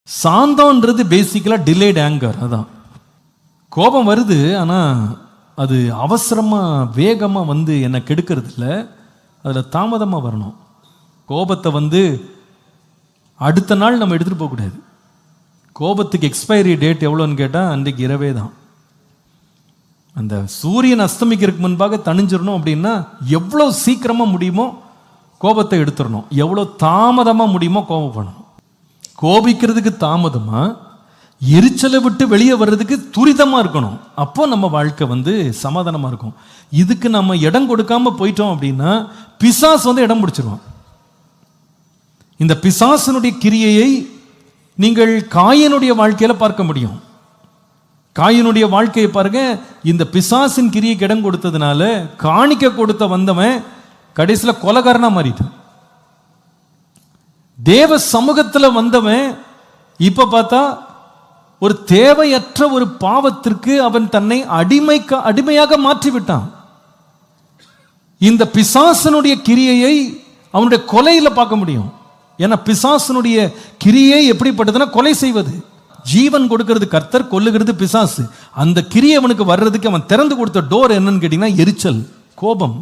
சாந்தம்ன்றது பேசிக்கலா delayed anchor. அதான் கோபம் வருது, ஆனால் அது அவசரமாக வேகமாக வந்து என்னை கெடுக்கிறது இல்லை, அதில் தாமதமாக வரணும். கோபத்தை அடுத்த நாள் நம்ம எடுத்துகிட்டு போகக்கூடாது. கோபத்துக்கு எக்ஸ்பைரி டேட் எவ்வளோன்னு கேட்டால் அன்றைக்கு இரவே தான். அந்த சூரியன் அஸ்தமிக்கிறதுக்கு முன்பாக தணிஞ்சிடணும் அப்படின்னா எவ்வளோ சீக்கிரமாக முடியுமோ கோபத்தை எடுத்துடணும், எவ்வளோ தாமதமாக முடியுமோ கோபப்படணும். கோபிக்கிறதுக்கு தாமதமாக, எரிச்சலை விட்டு வெளியே வர்றதுக்கு துரிதமாக இருக்கணும். அப்போ நம்ம வாழ்க்கை சமாதானமாக இருக்கும். இதுக்கு நம்ம இடம் கொடுக்காம போயிட்டோம் அப்படின்னா பிசாசு இடம் பிடிச்சிருவான். இந்த பிசாசனுடைய கிரியையை நீங்கள் காயினுடைய வாழ்க்கையில் பார்க்க முடியும். காயினுடைய வாழ்க்கையை பாருங்க. இந்த பிசாசின் கிரியைக்கு இடம் கொடுத்ததுனால காணிக்க கொடுத்த வந்தவன் கடைசியில் கொலைகாரனா மாறிட்டான். தேவ சமூகத்தில் வந்தவன் இப்ப பார்த்தா ஒரு தேவையற்ற ஒரு பாவத்திற்கு அவன் தன்னை அடிமையாக மாற்றிவிட்டான். இந்த பிசாசனுடைய கிரியையை அவனுடைய கொலையில பார்க்க முடியும். ஏன்னா பிசாசனுடைய கிரியை எப்படிப்பட்டதுன்னா கொலை செய்வது. ஜீவன் கொடுக்கிறது கர்த்தர், கொல்லுகிறது பிசாசு. அந்த கிரியை அவனுக்கு வர்றதுக்கு அவன் திறந்து கொடுத்த டோர் என்னன்னு கேட்டீங்கன்னா எரிச்சல், கோபம்.